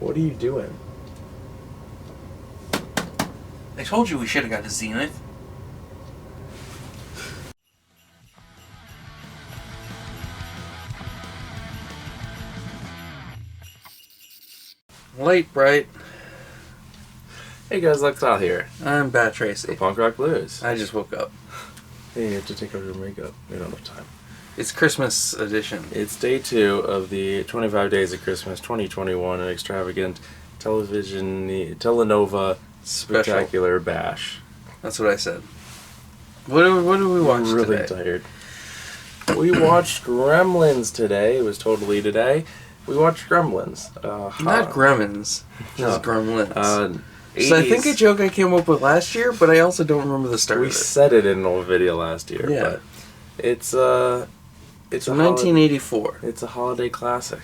What are you doing? I told you we should have got a Zenith. Light bright. Hey guys, Lex out here. I'm Bat Tracy. Punk Rock Blues. I just woke up. Hey, you have to take off your makeup. We don't have time. It's Christmas edition. It's day 2 of the 25 Days of Christmas 2021, an extravagant telenova spectacular bash. That's what I said. What did we watch I'm really today? tired. We watched Gremlins today. It was totally today. We watched Gremlins. Not Gremlins. Just No. Gremlins. So I think a joke I came up with last year, but I also don't remember the start We of it. said it in an old video last year. Yeah. But it's It's 1984. It's a holiday classic.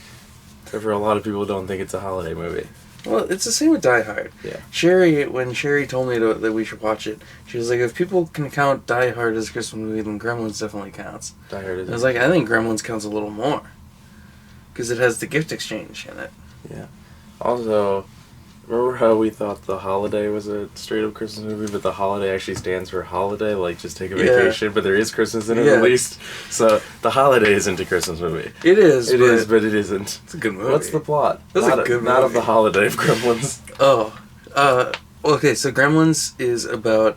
Except for a lot of people don't think it's a holiday movie. Well, it's the same with Die Hard. Yeah. When Sherry told me that we should watch it, she was like, if people can count Die Hard as a Christmas movie, then Gremlins definitely counts. Die Hard is. I was like, I think Gremlins counts a little more. Because it has the gift exchange in it. Yeah. Also, remember how we thought The Holiday was a straight up Christmas movie, but The Holiday actually stands for holiday, like just take a vacation, but there is Christmas in it at least. So The Holiday isn't a Christmas movie. It is. But it isn't. It's a good movie. What's the plot? That's a good movie. Not of The Holiday of Gremlins. Okay, so Gremlins is about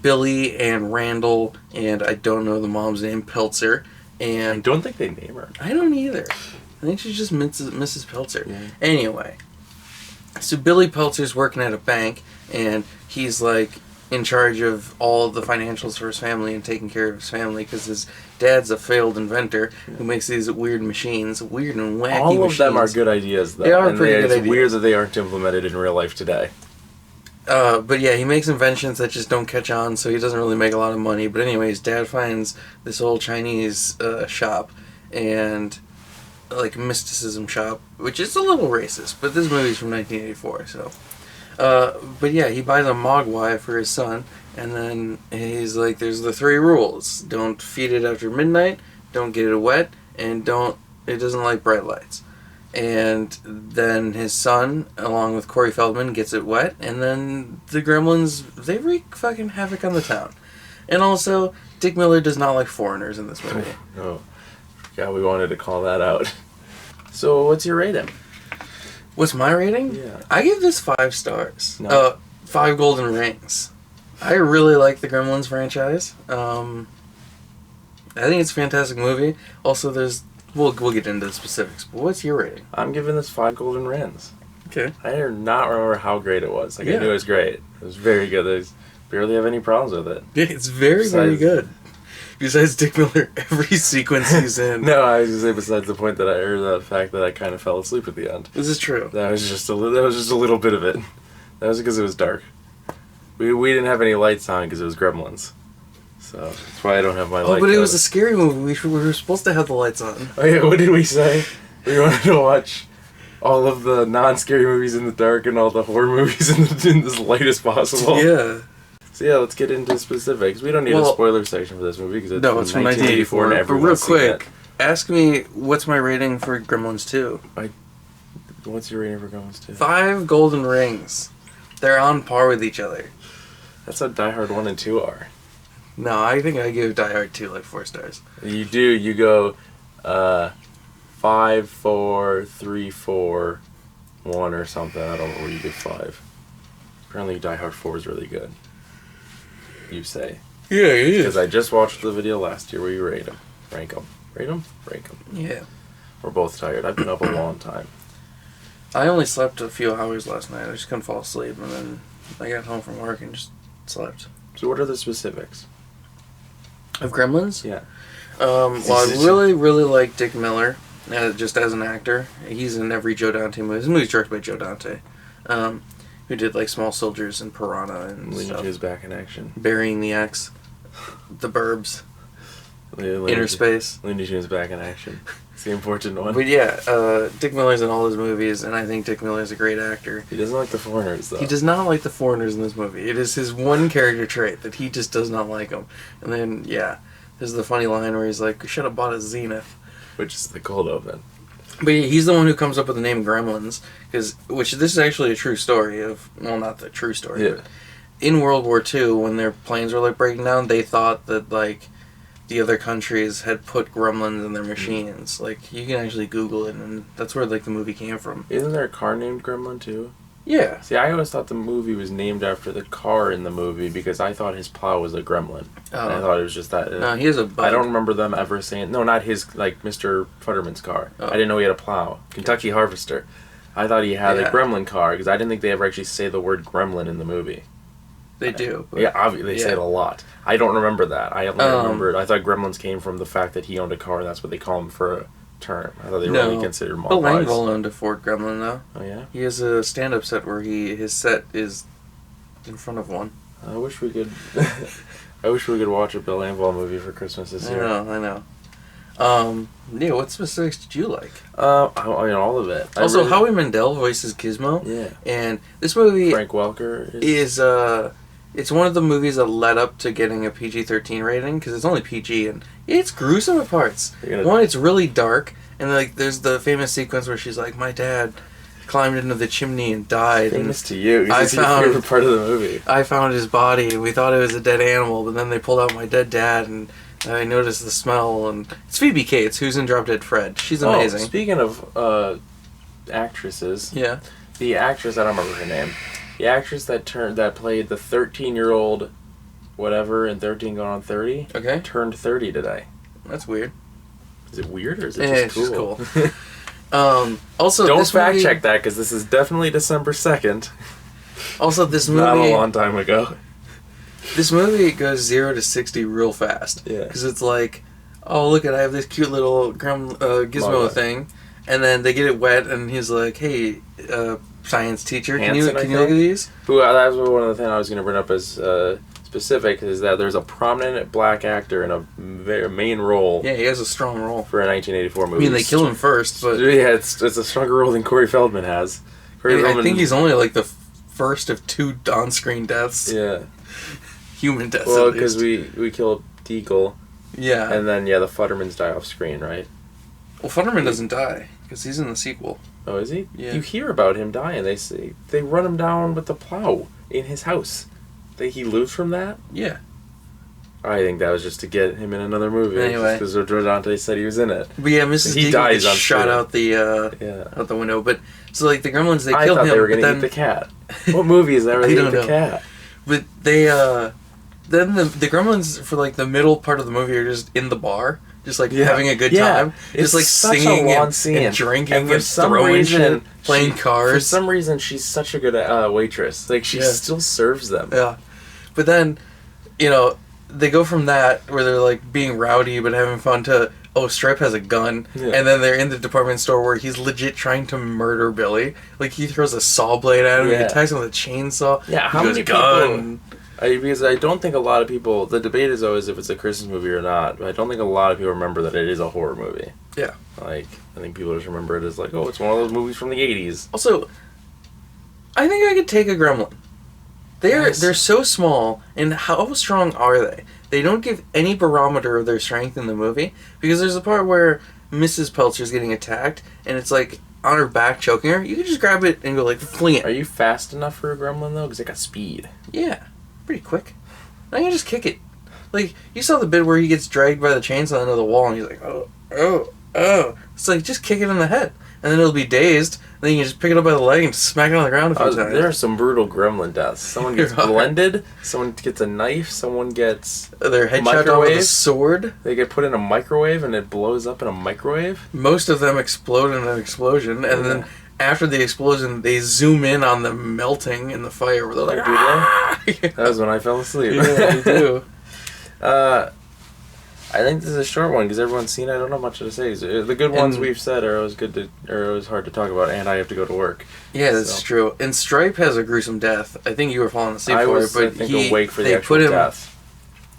Billy and Randall, and I don't know the mom's name, Peltzer, I and don't think they name her. I don't either. I think she's just Mrs. Peltzer. Yeah. Anyway, so Billy Peltzer's working at a bank, and he's like in charge of all the financials for his family and taking care of his family because his dad's a failed inventor who makes these weird machines, weird and wacky All of machines. them are good ideas, though. They are and pretty good It's ideas. weird that they aren't implemented in real life today. But yeah, he makes inventions that just don't catch on, so he doesn't really make a lot of money. But anyways, Dad finds this old Chinese shop, and like mysticism shop, which is a little racist, but this movie's from 1984, so. But yeah, he buys a mogwai for his son, and then he's like, there's the 3 rules. Don't feed it after midnight, don't get it wet, and it doesn't like bright lights. And then his son, along with Corey Feldman, gets it wet, and then the Gremlins, they wreak fucking havoc on the town. And also, Dick Miller does not like foreigners in this movie. Oh. Yeah, we wanted to call that out. So, what's your rating? What's my rating? Yeah. I give this 5 stars. No. 5 golden rings. I really like the Gremlins franchise. I think it's a fantastic movie. Also, we'll get into the specifics, but what's your rating? I'm giving this 5 golden rings. Okay. I do not remember how great it was. Like, Yeah. I knew it was great. It was very good. I barely have any problems with it. Yeah, it's very, very good. Besides Dick Miller, every sequence he's in. No, I was going to say besides the point that the fact that I kind of fell asleep at the end. This is true. That was just a little bit of it. That was because it was dark. We didn't have any lights on because it was Gremlins. So that's why I don't have my light. Oh, but it code. was a scary movie. We were supposed to have the lights on. Oh yeah, what did we say? We wanted to watch all of the non-scary movies in the dark and all the horror movies in the lightest possible. Yeah. So yeah, let's get into specifics. We don't need a spoiler section for this movie because it's from 1984 and But everyone's real seen quick, ask me what's my rating for Gremlins 2? What's your rating for Gremlins 2? 5 golden rings. They're on par with each other. That's how Die Hard 1 and 2 are. No, I think I give Die Hard 2 like 4 stars. You do. You go 5, 4, 3, 4, 1 or something. I don't know where you give 5. Apparently Die Hard 4 is really good. You say. Yeah, it is. Because I just watched the video last year where you rate them. Rank them. Rate them? Rank them. Yeah. We're both tired. I've been up a long time. I only slept a few hours last night. I just couldn't fall asleep, and then I got home from work and just slept. So what are the specifics? Of Gremlins? Yeah. Well, I really, really like Dick Miller, just as an actor. He's in every Joe Dante movie. This movie's directed by Joe Dante, who did like Small Soldiers and Piranha and Looney stuff. Tunes back in action. Burying the X, The Burbs, Looney Inner Space. Looney Tunes back in action. It's the important one. But yeah, Dick Miller's in all his movies, and I think Dick Miller's a great actor. He doesn't like the foreigners, though. He does not like the foreigners in this movie. It is his one character trait that he just does not like them. And then, yeah, there's the funny line where he's like, "We should have bought a Zenith." Which is the cold oven. But he's the one who comes up with the name Gremlins, which this is actually a true story of, well, not the true story, but in World War II, when their planes were like breaking down, they thought that like the other countries had put gremlins in their machines. Like, you can actually Google it, and that's where like the movie came from. Isn't there a car named Gremlin too? Yeah. See, I always thought the movie was named after the car in the movie because I thought his plow was a gremlin. Oh. And I thought it was just that. No, he has a bug. I don't remember them ever saying... No, not his, like, Mr. Futterman's car. Oh. I didn't know he had a plow. Kentucky Harvester. I thought he had a gremlin car because I didn't think they ever actually say the word gremlin in the movie. They do. But, yeah, obviously, they say it a lot. I don't remember that. I only remembered... I thought gremlins came from the fact that he owned a car and that's what they call him for a term. I thought they were only considered Mogwais. Bill Langvall owned a Ford Gremlin, though. Oh, yeah? He has a stand-up set where his set is in front of one. I wish we could... I wish we could watch a Bill Langvall movie for Christmas this year. I know. Yeah, what specifics did you like? I mean, all of it. Also, Howie Mandel voices Gizmo. Yeah. And this movie... Frank Welker is it's one of the movies that led up to getting a PG-13 rating, because it's only PG, and it's gruesome at parts. One, it's really dark, and like there's the famous sequence where she's like, my dad climbed into the chimney and died. Famous to you. It's your favorite part of the movie. I found his body, and we thought it was a dead animal, but then they pulled out my dead dad, and I noticed the smell, and it's Phoebe Cates, who's in Drop Dead Fred. She's amazing. Speaking of actresses, yeah, the actress, I don't remember her name. The actress that played the 13-year-old whatever in 13 Going on 30 turned 30 today. That's weird. Is it weird or is it just cool? It's just cool. Also, don't fact check that because this is definitely December 2nd. Also, this movie... Not a long time ago. This movie goes 0 to 60 real fast. Yeah. Because it's like, oh, look I have this cute little gizmo thing. And then they get it wet and he's like, hey... science teacher, can you look at these? That was one of the things I was going to bring up as specific, is that there's a prominent black actor in a main role. Yeah, he has a strong role for a 1984 movie. I mean, they kill him first, but yeah, it's a stronger role than Corey Feldman has. I think he's only like the first of 2 on-screen deaths. Yeah, human deaths. Well, because we killed Deagle. Yeah, and then the Futtermans die off screen, right? Well, Futterman doesn't die because he's in the sequel. Oh, is he? Yeah. You hear about him dying. They say they run him down with the plow in his house. He lives from that? Yeah. I think that was just to get him in another movie. Anyway, because Joe Dante said he was in it. But yeah, Mrs. Deagle dies gets shot out out the window. But so like the Gremlins, they kill him. I thought they were gonna eat the cat. What movie is that where they eat the cat? But they then the Gremlins for like the middle part of the movie are just in the bar. Just like having a good time, it's just like singing and drinking and throwing shit, playing cards. For some reason, she's such a good waitress. Like she still serves them. Yeah, but then, they go from that where they're like being rowdy but having fun to Stripe has a gun, and then they're in the department store where he's legit trying to murder Billy. Like he throws a saw blade at him, he attacks him with a chainsaw. Yeah, how many gun? Because I don't think a lot of people... The debate is always if it's a Christmas movie or not, but I don't think a lot of people remember that it is a horror movie. Yeah. Like, I think people just remember it as like, oh, it's one of those movies from the 80s. Also, I think I could take a gremlin. They're so small, and how strong are they? They don't give any barometer of their strength in the movie, because there's a part where Mrs. Pelcher's getting attacked, and it's like on her back choking her. You can just grab it and go like, fling it. Are you fast enough for a gremlin, though? Because it got speed. Yeah. Pretty quick. I can just kick it. Like, you saw the bit where he gets dragged by the chainsaw into the wall and he's like, oh. It's like, just kick it in the head. And then it'll be dazed. And then you can just pick it up by the leg and smack it on the ground a few times. There are some brutal gremlin deaths. Someone gets blended. Someone gets a knife. Someone gets their head chopped off with a sword. They get put in a microwave and it blows up in a microwave. Most of them explode in an explosion. And then... After the explosion, they zoom in on them melting in the fire. Where they're like, ah! That was when I fell asleep. Yeah, you do. I think this is a short one because everyone's seen it. I don't know much to say. The good ones we've said are always always hard to talk about, and I have to go to work. Yeah, that's true. And Stripe has a gruesome death. I think you were falling asleep for it, but awake for the actual death.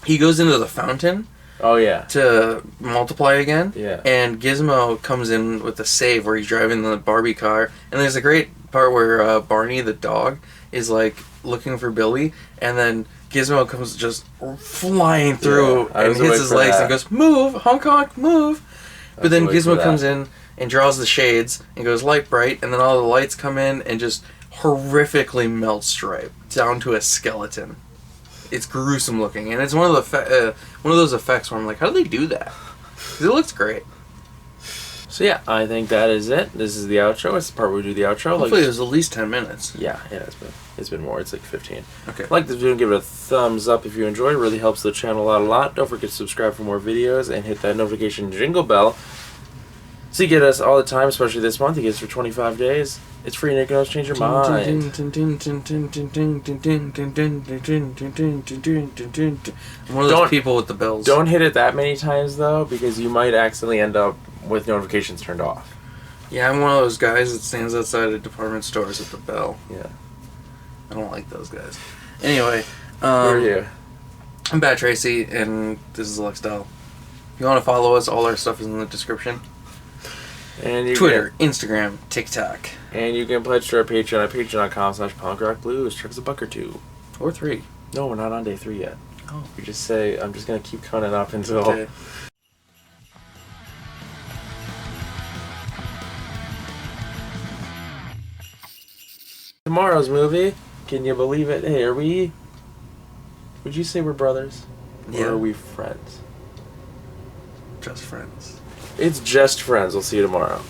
He goes into the fountain. Oh, yeah. To multiply again. Yeah. And Gizmo comes in with a save where he's driving the Barbie car. And there's a great part where Barney, the dog, is like looking for Billy. And then Gizmo comes just flying through and hits his legs and goes, move, honk honk, move. But then Gizmo comes in and draws the shades and goes light bright, and then all the lights come in and just horrifically melt Stripe down to a skeleton. It's gruesome looking, and it's one of those effects where I'm like, how do they do that? 'Cause it looks great. So yeah, I think that is it. This is the outro. It's the part where we do the outro. Hopefully it was at least 10 minutes. Yeah, it's been more. It's like 15. Okay. Like this video, give it a thumbs up if you enjoyed. It really helps the channel out a lot. Don't forget to subscribe for more videos and hit that notification jingle bell. So you get us all the time, especially this month. You get us for 25 days. It's free and you can always change your mind. I'm one of those people with the bells. Don't hit it that many times, though, because you might accidentally end up with notifications turned off. Yeah, I'm one of those guys that stands outside of department stores with the bell. Yeah. I don't like those guys. Anyway. Who are you? I'm Bat Tracy, and this is Lexdell. If you want to follow us, all our stuff is in the description. And you Twitter, Instagram, TikTok. And you can pledge to our Patreon at patreon.com/punkrockblues. Check us a buck or two. Or 3. No, we're not on day 3 yet. Oh. You just say, I'm just going to keep counting up until... Okay. Tomorrow's movie, can you believe it? Hey, would you say we're brothers? Yeah. Or are we friends? Just friends. It's just friends. We'll see you tomorrow.